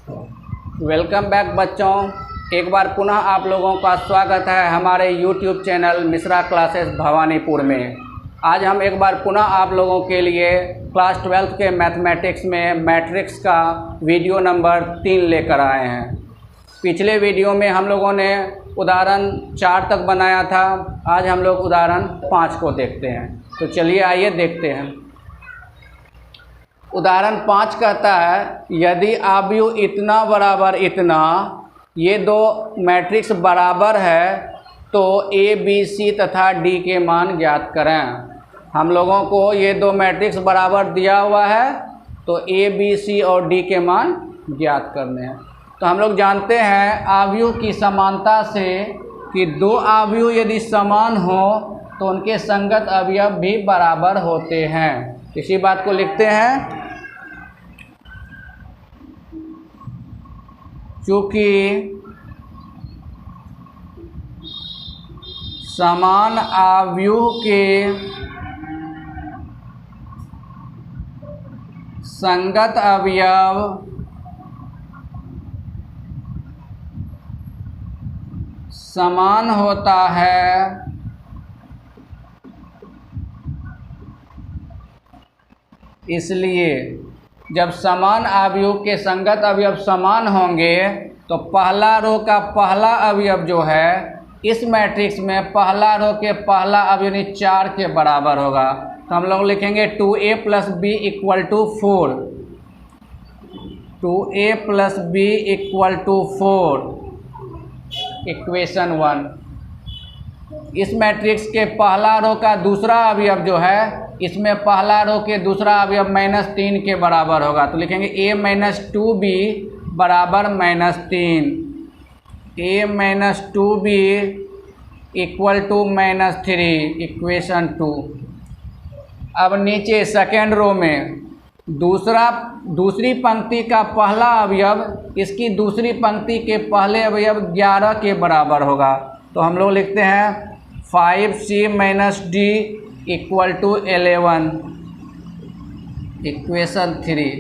Welcome back बच्चों, एक बार पुनः आप लोगों का स्वागत है हमारे YouTube channel Mishra classes Bhawanipur में। आज हम एक बार पुनः आप लोगों के लिए क्लास 12th के मैथमेटिक्स में मैट्रिक्स का वीडियो नंबर 3 लेकर आए हैं। पिछले वीडियो में हम लोगों ने उदाहरण 4 तक बनाया था। आज हम लोग उदाहरण 5 को देखते हैं। तो चलिए आइए देखते हैं। उदाहरण 5 कहता है, यदि आव्यूह इतना बराबर इतना, ये दो मैट्रिक्स बराबर है तो ए बी सी तथा डी के मान ज्ञात करें। हम लोगों को ये दो मैट्रिक्स बराबर दिया हुआ है तो ए बी सी और डी के मान ज्ञात करने हैं। तो हम लोग जानते हैं आव्यूह की समानता से कि दो आव्यूह यदि समान हो तो उनके संगत अवयव भी बराबर होते हैं। इसी बात को लिखते हैं, चूँकि समान आव्यूह के संगत अवयव समान होता है, इसलिए जब समान आव्यूह के संगत अवयव समान होंगे तो पहला रो का पहला अवयव जो है इस मैट्रिक्स में पहला रो के पहला अवयव यानी 4 के बराबर होगा। तो हम लोग लिखेंगे 2a + b = 4, 2a + b = 4, equation 1। इस मैट्रिक्स के पहला रो का दूसरा अवयव जो है इसमें पहला रो के दूसरा अवयव -3 के बराबर होगा। तो लिखेंगे a - 2b बराबर -3, a - 2b = -3, इक्वेशन 2। अब नीचे सेकेंड रो में दूसरी पंक्ति का पहला अवयव इसकी दूसरी पंक्ति के पहले अवयव 11 के बराबर होगा। तो हम लोग लिखते हैं 5c - d = 11, इक्वेशन 3।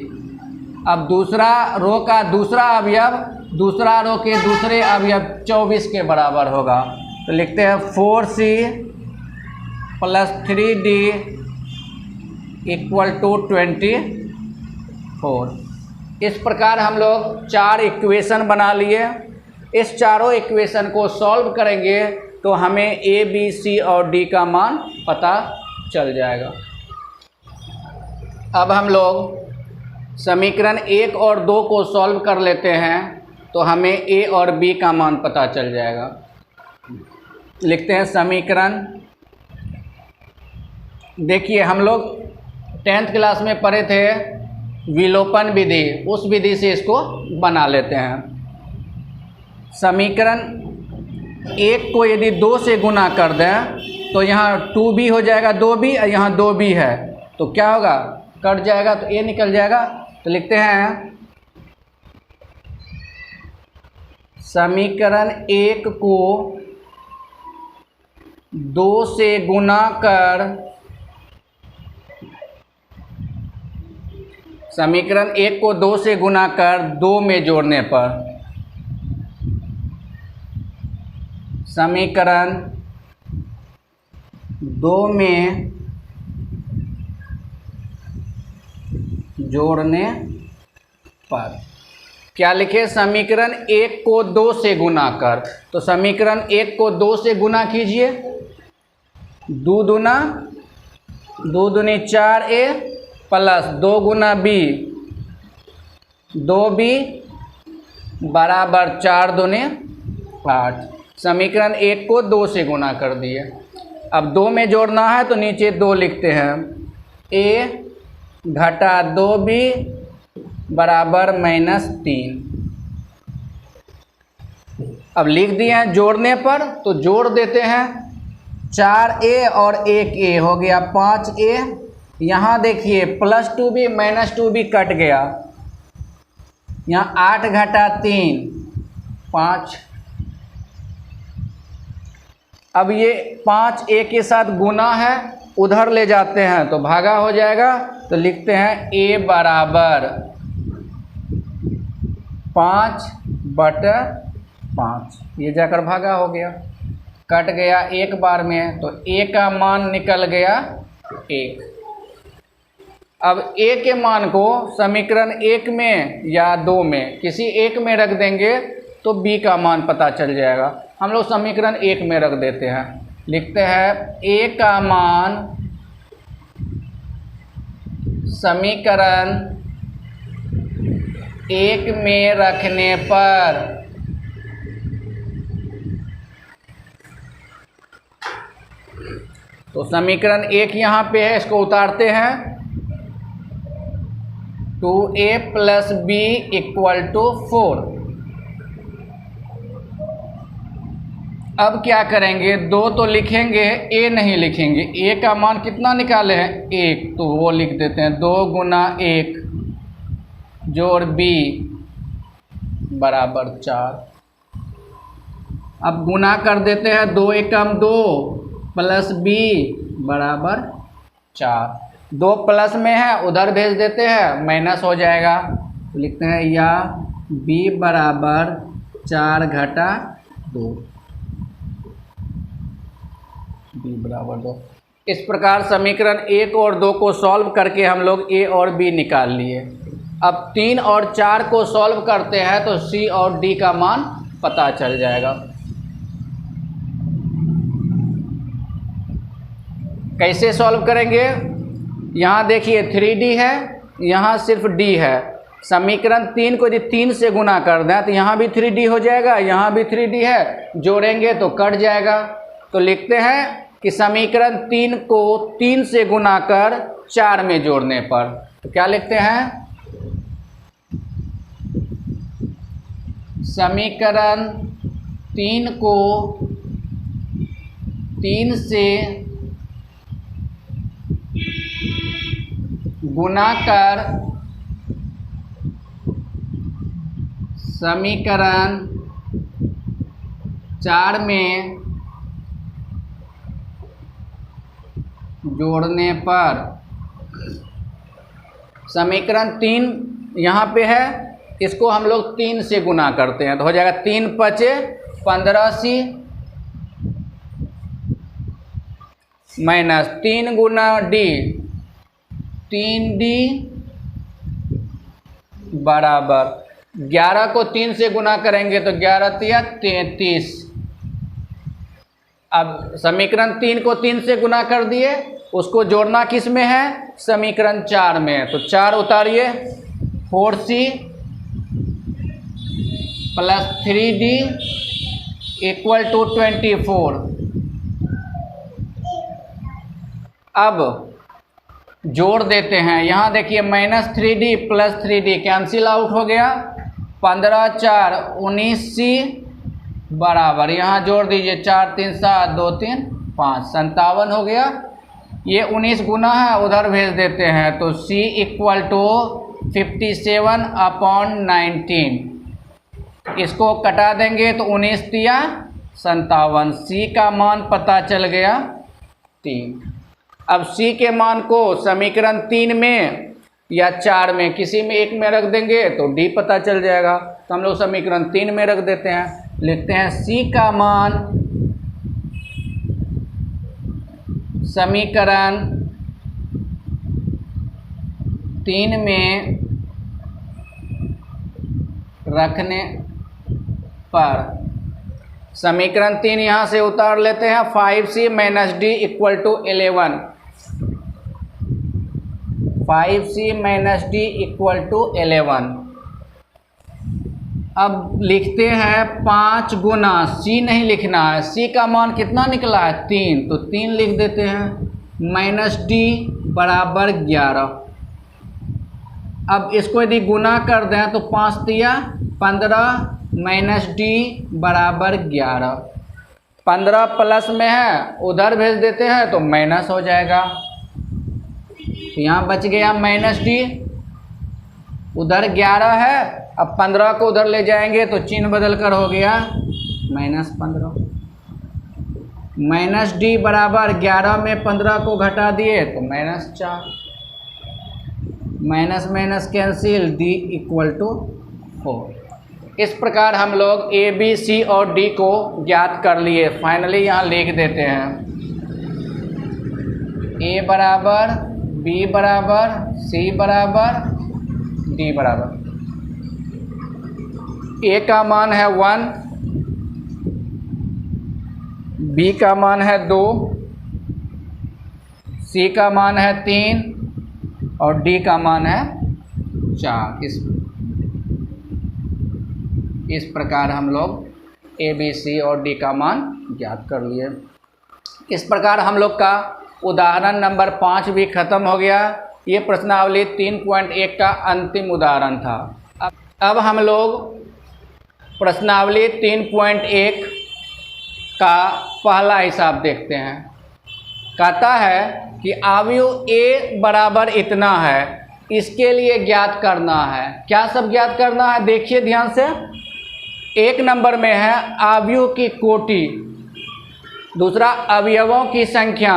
अब दूसरा रो का दूसरा अवयव दूसरा रो के दूसरे अवयव 24 के बराबर होगा। तो लिखते हैं 4c + 3d = 24। इस प्रकार हम लोग 4 इक्वेशन बना लिए। इस चारों इक्वेशन को सॉल्व करेंगे तो हमें ए बी सी और डी का मान पता चल जाएगा। अब हम लोग समीकरण 1 और 2 को सॉल्व कर लेते हैं तो हमें ए और बी का मान पता चल जाएगा। लिखते हैं समीकरण। देखिए हम लोग 10th क्लास में पढ़े थे विलोपन विधि, उस विधि से इसको बना लेते हैं। समीकरण 1 को यदि 2 से गुना कर दें तो यहाँ 2b हो जाएगा, 2b, यहाँ 2b है तो क्या होगा, कट जाएगा तो a निकल जाएगा। तो लिखते हैं समीकरण 1 को 2 से गुना कर, समीकरण 1 को 2 से गुना कर 2 में जोड़ने पर समीकरण 2 में जोड़ने पर क्या लिखे, समीकरण 1 को 2 से गुना कर। तो समीकरण 1 को 2 से गुना कीजिए, 2 दूना 2 दूनी 4a + 2 गुना b, 2b बराबर 4 दूने 8। समीकरण 1 को 2 से गुना कर दिए। अब 2 में जोड़ना है तो नीचे 2 लिखते हैं, a - 2b बराबर -3। अब लिख दिए हैं जोड़ने पर तो जोड़ देते हैं, 4a और 1a हो गया 5a। यहाँ देखिए +2b -2b कट गया, यहाँ 8 - 3 5। अब ये 5a के साथ गुना है, उधर ले जाते हैं तो भागा हो जाएगा। तो लिखते हैं a बराबर 5/5, ये जाकर भागा हो गया, कट गया एक बार में, तो a का मान निकल गया 1। अब a के मान को समीकरण 1 में या 2 में किसी एक में रख देंगे तो b का मान पता चल जाएगा। हम लोग समीकरण 1 में रख देते हैं, लिखते हैं a का मान समीकरण 1 में रखने पर तो समीकरण 1 यहाँ पे है, इसको उतारते हैं, 2a + b = 4। अब क्या करेंगे, 2 तो लिखेंगे, a नहीं लिखेंगे। a का मान कितना निकाले हैं 1, तो वो लिख देते हैं 2 × 1 जोड़ b = 4। अब गुना कर देते हैं, 2 × 2 + b = 4। 2 प्लस में है, उधर भेज देते हैं, माइनस हो जाएगा, तो लिखते हैं या b = 4 - 2, b = 2। इस प्रकार समीकरण 1 और 2 को सॉल्व करके हम लोग a और b निकाल लिए। अब 3 और 4 को सॉल्व करते हैं तो c और d का मान पता चल जाएगा। कैसे सॉल्व करेंगे, यहाँ देखिए 3d है, यहाँ सिर्फ d है। समीकरण 3 को यदि 3 से गुना कर दें तो यहाँ भी 3d हो जाएगा, यहाँ भी 3d है, जोड़ेंगे तो कट जाएगा। तो लिखते हैं कि समीकरण 3 को 3 से गुना कर 4 में जोड़ने पर, तो क्या लिखते हैं, समीकरण 3 को 3 से गुना कर समीकरण 4 में जोड़ने पर, समीकरण 3 यहाँ पे है, इसको हम लोग 3 से गुना करते हैं तो हो जाएगा 3 × 5 = 15c माइनस 3 × d 3d बराबर 11 को 3 से गुना करेंगे तो 11 × 33। अब समीकरण 3 को 3 से गुना कर दिए, उसको जोड़ना किस में है, समीकरण 4 में, तो 4 उतारिए, 4c + 3d = 24। अब जोड़ देते हैं, यहाँ देखिए -3d + 3d कैंसिल आउट हो गया, 15 × 4 = 19c बराबर, यहाँ जोड़ दीजिए 4 × 3 = 7, 2 × 3 = 5, 57 हो गया। ये 19 गुना है, उधर भेज देते हैं, तो c = 57/19। इसको कटा देंगे तो 19 × 3 = 57, c का मान पता चल गया 3। अब c के मान को समीकरण 3 में या 4 में किसी में एक में रख देंगे तो d पता चल जाएगा, तो हम लोग समीकरण 3 में रख देते हैं, लिखते हैं c का मान समीकरण 3 में रखने पर, समीकरण 3 यहाँ से उतार लेते हैं, 5c - d = 11, 5c - d = 11। अब लिखते हैं 5 गुना, c नहीं लिखना है, c का मान कितना निकला है 3, तो 3 लिख देते हैं, -d बराबर 11। अब इसको यदि गुना कर दें तो 5 × 15 -d बराबर 11, 15 प्लस में है, उधर भेज देते हैं तो माइनस हो जाएगा, तो यहाँ बच गया -d, उधर 11 है, अब 15 को उधर ले जाएंगे तो चिन्ह बदल कर हो गया -15, -d बराबर 11 में 15 को घटा दिए तो -4, माइनस माइनस कैंसिल, d = 4। इस प्रकार हम लोग ए बी सी और डी को ज्ञात कर लिए। फाइनली यहाँ लिख देते हैं ए बराबर बी बराबर सी बराबर डी बराबर। ए का मान है 1, बी का मान है 2, सी का मान है 3 और डी का मान है 4। इस प्रकार हम लोग ए बी सी और डी का मान ज्ञात कर लिए। इस प्रकार हम लोग का उदाहरण नंबर 5 भी खत्म हो गया। ये प्रश्नावली 3.1 का अंतिम उदाहरण था। अब हम लोग प्रश्नावली 3.1 का पहला हिसाब देखते हैं। कहता है कि अवयव ए बराबर इतना है, इसके लिए ज्ञात करना है। क्या सब ज्ञात करना है, देखिए ध्यान से। एक नंबर में है अवयव की कोटि, दूसरा अवयवों की संख्या,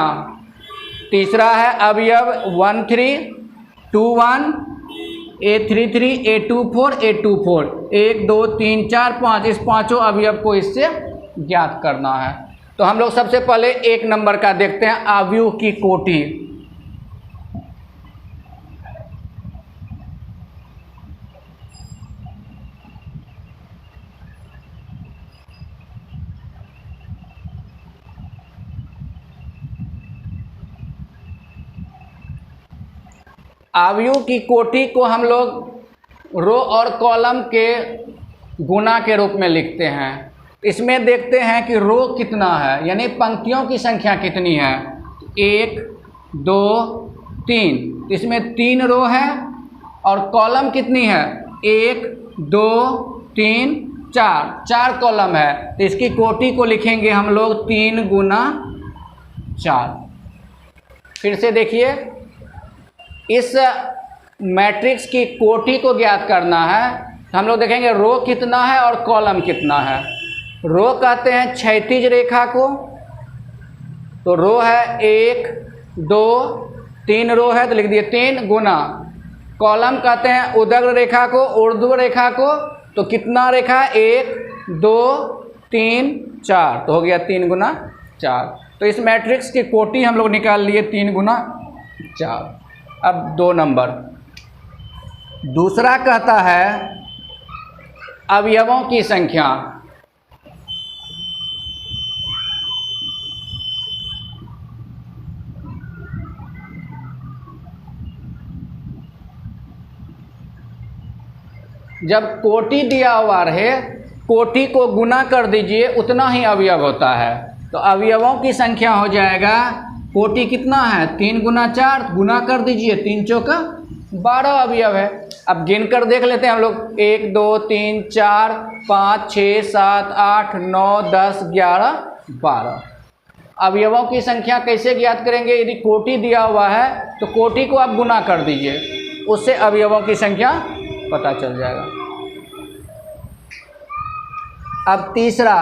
तीसरा है अवयव 1 3 2 1 A33 A24 A24 1 2 3 4 5, इस पांचों अवयव को इससे ज्ञात करना है। तो हम लोग सबसे पहले एक नंबर का देखते हैं, अवयव की कोटि। अवयव की कोटि को हम लोग रो और कॉलम के गुना के रूप में लिखते हैं। इसमें देखते हैं कि रो कितना है, यानी पंक्तियों की संख्या कितनी है। 1 2 3, इसमें 3 रो है और कॉलम कितनी है, 1 2 3 4 कॉलम है। तो इसकी कोटि को लिखेंगे हम लोग 3 गुना 4। फिर से देखिए, इस मैट्रिक्स की कोटि को ज्ञात करना है। तो हम लोग देखेंगे रो कितना है और कॉलम कितना है। रो कहते हैं क्षैतिज रेखा को, तो रो है 1 2 3 रो है तो लिख दिए 3 गुना। कॉलम कहते हैं उदग्र रेखा को, ऊर्ध्व रेखा को, तो कितना रेखा, 1 2 3 4, तो हो गया 3 गुना 4। तो इस मैट्रिक्स की कोटि हम लोग निकाल लिए 3 गुना 4। अब 2 नंबर दूसरा कहता है अवयवों की संख्या। जब कोटि दिया हुआ रहे, कोटि को गुना कर दीजिए, उतना ही अवयव होता है। तो अवयवों की संख्या हो जाएगा, कोटि कितना है 3 गुना 4, गुना कर दीजिए, 3 चौका 12 अवयव है। अब गिन कर देख लेते हैं हम लोग, 1 2 3 4 5 6 7 8 9 10 11 12। अवयवों की संख्या कैसे ज्ञात करेंगे, यदि कोटि दिया हुआ है तो कोटि को आप गुना कर दीजिए, उससे अवयवों की संख्या पता चल जाएगा। अब तीसरा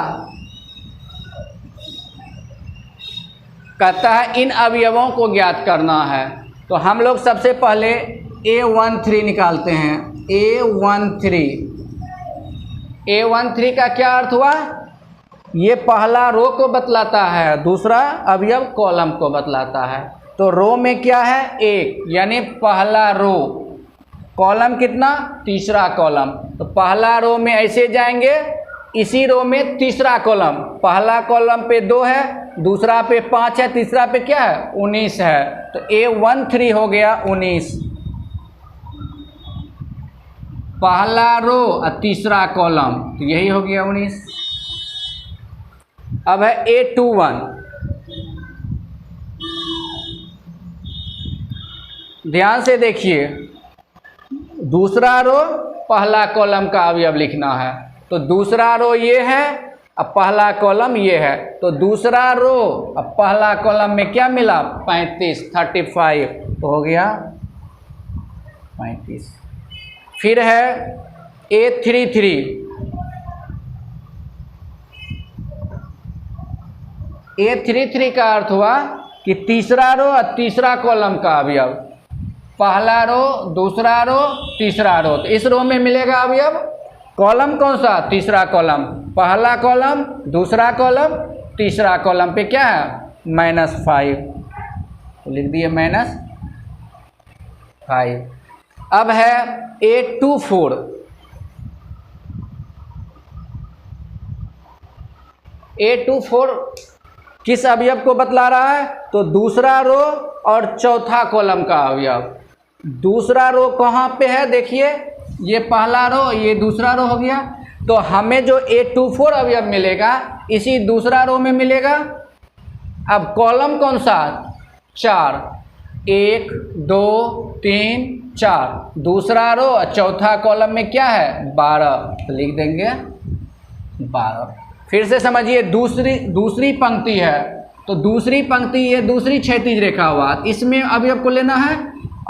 कहता है इन अवयवों को ज्ञात करना है। तो हम लोग सबसे पहले A13 निकालते हैं। A13 का क्या अर्थ हुआ, ये पहला रो को बतलाता है, दूसरा अवयव कॉलम को बतलाता है। तो रो में क्या है 1, यानी पहला रो। कॉलम कितना, तीसरा कॉलम। तो पहला रो में ऐसे जाएंगे, इसी रो में तीसरा कॉलम, पहला कॉलम पे 2 है, दूसरा पे 5 है, तीसरा पे क्या है 19 है। तो A13 हो गया 19, पहला रो और तीसरा कॉलम, तो यही हो गया 19। अब है A21, ध्यान से देखिए, दूसरा रो पहला कॉलम का अवयव लिखना है। तो दूसरा रो ये है, अब पहला कॉलम ये है, तो दूसरा रो अब पहला कॉलम में क्या मिला 35, 35, तो हो गया 35। फिर है A33, A33 का अर्थ हुआ कि तीसरा रो और तीसरा कॉलम का अवयव, पहला रो दूसरा रो तीसरा रो, तो इस रो में मिलेगा अवयव कॉलम कौन सा? तीसरा कॉलम। पहला कॉलम, दूसरा कॉलम, तीसरा कॉलम पे क्या है? -5, तो लिख दिए -5। अब है A24। A24 किस अवयव को बतला रहा है? तो दूसरा रो और चौथा कॉलम का अवयव। दूसरा रो कहाँ पे है? देखिए, ये पहला रो, ये दूसरा रो हो गया। तो हमें जो A24 अवयव मिलेगा इसी दूसरा रो में मिलेगा। अब कॉलम कौन सा? 4, 1 2 3 4। दूसरा रो और चौथा कॉलम में क्या है? 12, तो लिख देंगे 12। फिर से समझिए, दूसरी पंक्ति है, तो दूसरी पंक्ति ये दूसरी क्षैतिज रेखा हुआ, इसमें अवयव को लेना है।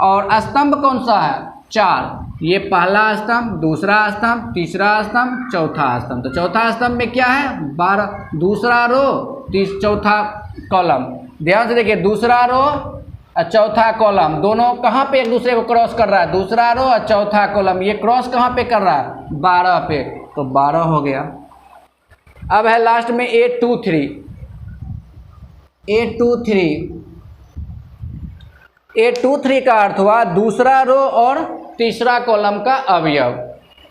और स्तंभ कौन सा है? 4। ये पहला स्तंभ, दूसरा स्तंभ, तीसरा स्तंभ, चौथा स्तंभ। तो चौथा स्तंभ में क्या है? 12। दूसरा रो, चौथा कॉलम। ध्यान से देखिए, दूसरा रो और चौथा कॉलम दोनों कहाँ पे एक दूसरे को क्रॉस कर रहा है? दूसरा रो और चौथा कॉलम, ये क्रॉस कहाँ पे कर रहा है? 12 पे, तो 12 हो गया। अब है लास्ट में A23। A23 का अर्थ हुआ दूसरा रो और तीसरा कॉलम का अवयव।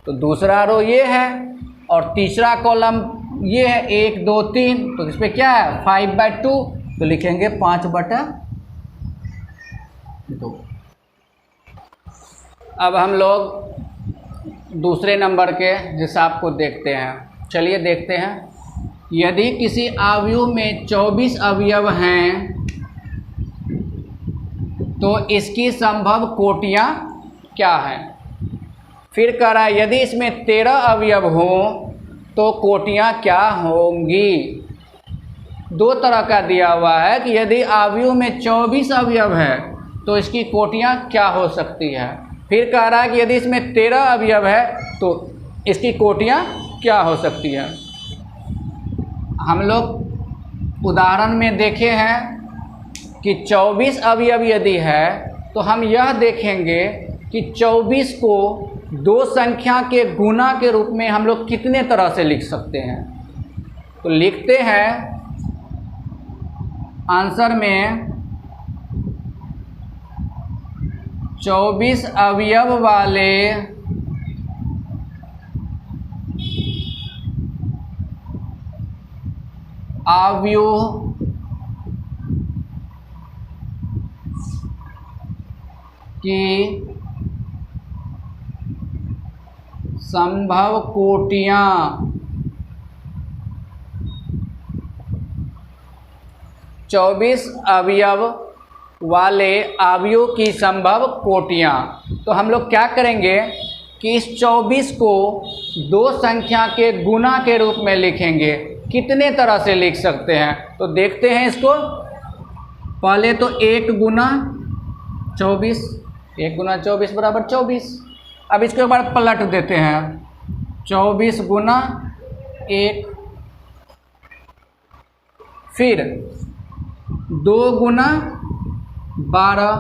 तो दूसरा रो ये है और तीसरा कॉलम ये है, 1 2 3। तो इस पे क्या है? 5/2, तो लिखेंगे 5/2। अब हम लोग दूसरे नंबर के हिसाब को देखते हैं। चलिए देखते हैं। यदि किसी अवयव में 24 अवयव हैं तो इसकी संभव कोटियाँ क्या हैं? फिर कह रहा है यदि इसमें 13 अवयव हों तो कोटियाँ क्या होंगी? दो तरह का दिया हुआ है कि यदि अवयव में 24 अवयव है तो इसकी कोटियाँ क्या हो सकती है। फिर कह रहा है कि यदि इसमें 13 अवयव है तो इसकी कोटियाँ क्या हो सकती है। हम लोग उदाहरण में देखे हैं कि 24 अवयव यदि है तो हम यह देखेंगे कि 24 को दो संख्या के गुना के रूप में हम लोग कितने तरह से लिख सकते हैं। तो लिखते हैं आंसर में 24 अवयव वाले अवयव की संभव कोटियाँ 24 अवयव वाले अवयव की संभव कोटियाँ। तो हम लोग क्या करेंगे कि इस 24 को दो संख्या के गुना के रूप में लिखेंगे। कितने तरह से लिख सकते हैं तो देखते हैं इसको। पहले तो 1 गुना 24, 1 गुना 24 बराबर 24। अब इसको एक बार पलट देते हैं, 24 गुना 1, फिर 2 गुना 12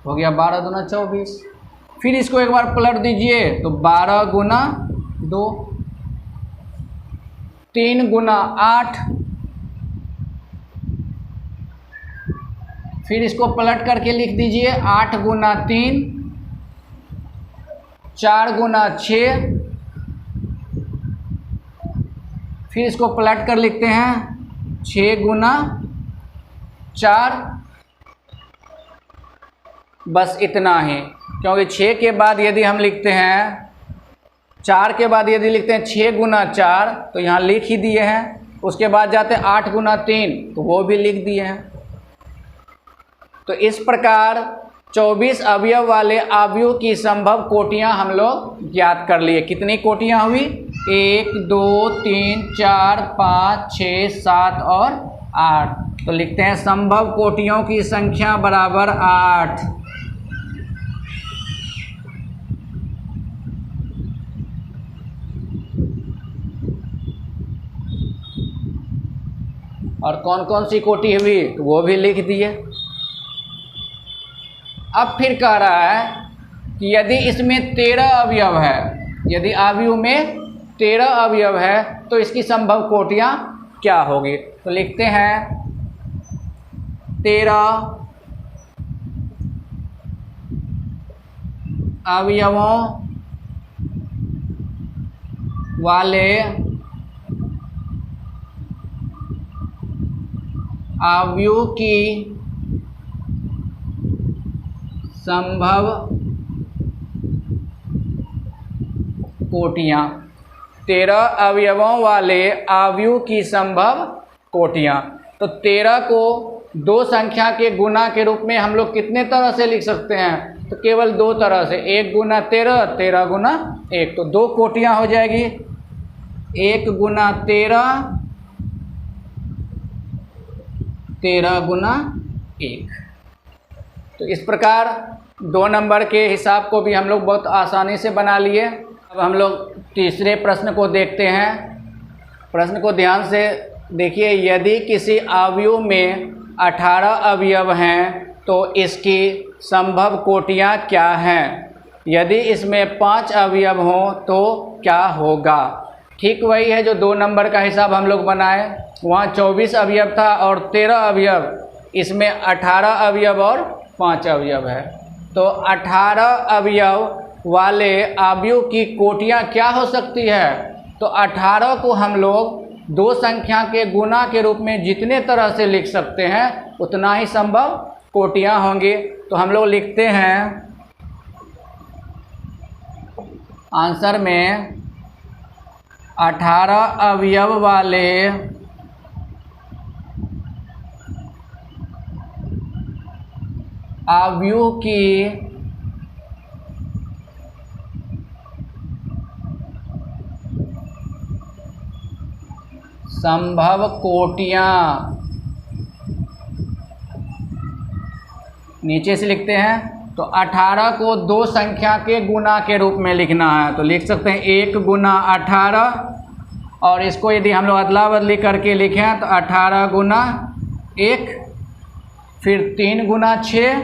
हो गया, 12 दूना 24। फिर इसको एक बार पलट दीजिए तो 12 गुना 2, 3 गुना 8, फिर इसको पलट करके लिख दीजिए 8 गुना 3, 4 गुना 6, फिर इसको पलट कर लिखते हैं 6 गुना 4। बस इतना ही, क्योंकि 6 के बाद यदि हम लिखते हैं 4 के बाद यदि लिखते हैं 6 गुना 4 तो यहाँ लिख ही दिए हैं। उसके बाद जाते हैं 8 गुना 3 तो वो भी लिख दिए हैं। तो इस प्रकार 24 अवयव वाले अवयव की संभव कोटियाँ हम लोग ज्ञात कर लिए। कितनी कोटियाँ हुई? 1 2 3 4 5 6 7 और 8। तो लिखते हैं संभव कोटियों की संख्या बराबर 8। और कौन कौन सी कोटि हुई तो वो भी लिख दिए। अब फिर कह रहा है कि यदि इसमें 13 अवयव है, यदि अवयव में 13 अवयव है तो इसकी संभव कोटियाँ क्या होगी। तो लिखते हैं 13 अवयवों वाले अवयव की संभव कोटियाँ। 13 अवयवों वाले अवयव की संभव कोटियाँ। तो 13 को दो संख्या के गुना के रूप में हम लोग कितने तरह से लिख सकते हैं? तो केवल दो तरह से, 1 गुना 13, 13 गुना 1। तो दो कोटियाँ हो जाएगी, 1 गुना 13, 13 गुना 1। तो इस प्रकार 2 नंबर के हिसाब को भी हम लोग बहुत आसानी से बना लिए। अब हम लोग तीसरे प्रश्न को देखते हैं। प्रश्न को ध्यान से देखिए, यदि किसी अवयव में 18 अवयव हैं तो इसकी संभव कोटियाँ क्या हैं? यदि इसमें 5 अवयव हों तो क्या होगा? ठीक वही है जो 2 नंबर का हिसाब हम लोग बनाए, वहाँ 24 अवयव था और 13 अवयव, इसमें 18 अवयव और 5 अवयव है। तो 18 अवयव वाले अवयव की कोटियाँ क्या हो सकती है? तो 18 को हम लोग दो संख्या के गुना के रूप में जितने तरह से लिख सकते हैं उतना ही संभव कोटियाँ होंगी। तो हम लोग लिखते हैं आंसर में 18 अवयव वाले अवयव की संभव कोटियाँ। नीचे से लिखते हैं, तो 18 को दो संख्या के गुना के रूप में लिखना है। तो लिख सकते हैं 1 गुना 18, और इसको यदि हम लोग अदला बदली करके लिखें तो 18 गुना 1, फिर 3 गुना 6,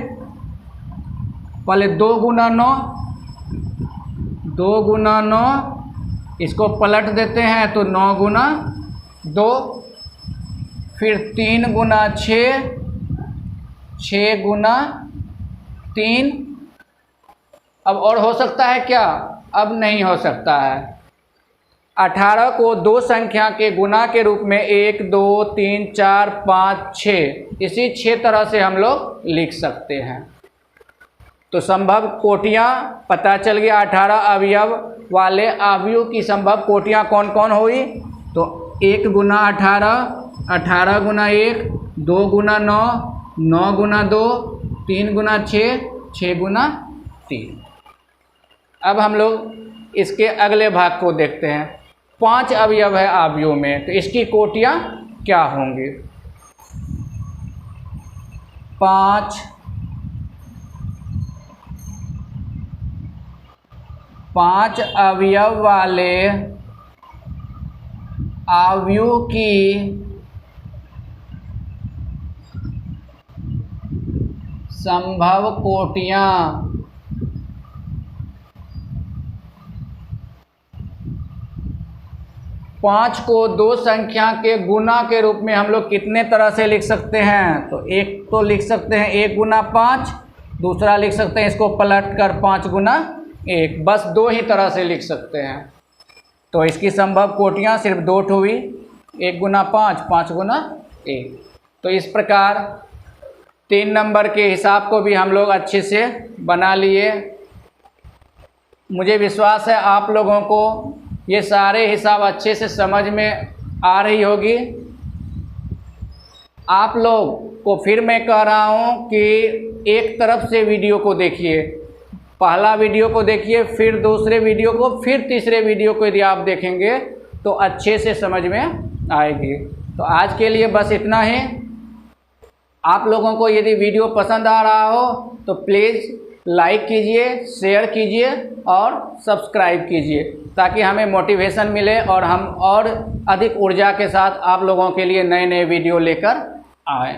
पहले 2 गुना 9, 2 गुना 9, इसको पलट देते हैं तो 9 गुना 2, फिर 3 गुना 6, 6 गुना 3। अब और हो सकता है क्या? अब नहीं हो सकता है। 18 को दो संख्या के गुना के रूप में 1, 2, 3, 4, 5, 6, इसी 6 तरह से हम लोग लिख सकते हैं। तो संभव कोटियाँ पता चल गया। 18 अवयव वाले अवयव की संभव कोटियाँ कौन कौन हुई? तो 1 गुना 18, 18 गुना 1, 2 गुना 9, 9 गुना 2, 3 गुना 6, 6 गुना 3। अब हम लोग इसके अगले भाग को देखते हैं। 5 अवयव है अवयव में, तो इसकी कोटियाँ क्या होंगी? 5 अवयव वाले अवयव की संभव कोटियाँ। 5 को दो संख्या के गुना के रूप में हम लोग कितने तरह से लिख सकते हैं? तो एक तो लिख सकते हैं 1 गुना 5, दूसरा लिख सकते हैं इसको पलट कर 5 गुना 1। बस 2 ही तरह से लिख सकते हैं। तो इसकी संभव कोटियाँ सिर्फ 2 हुई, 1 गुना 5, 5 गुना 1। तो इस प्रकार 3 नंबर के हिसाब को भी हम लोग अच्छे से बना लिए। मुझे विश्वास है आप लोगों को ये सारे हिसाब अच्छे से समझ में आ रही होगी। आप लोग को फिर मैं कह रहा हूँ कि एक तरफ से वीडियो को देखिए, पहला वीडियो को देखिए, फिर दूसरे वीडियो को, फिर तीसरे वीडियो को यदि आप देखेंगे तो अच्छे से समझ में आएगी। तो आज के लिए बस इतना ही। आप लोगों को यदि वीडियो पसंद आ रहा हो तो प्लीज़ लाइक कीजिए, शेयर कीजिए और सब्सक्राइब कीजिए, ताकि हमें मोटिवेशन मिले और हम और अधिक ऊर्जा के साथ आप लोगों के लिए नए नए वीडियो लेकर आएँ।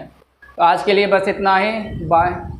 तो आज के लिए बस इतना ही। बाय।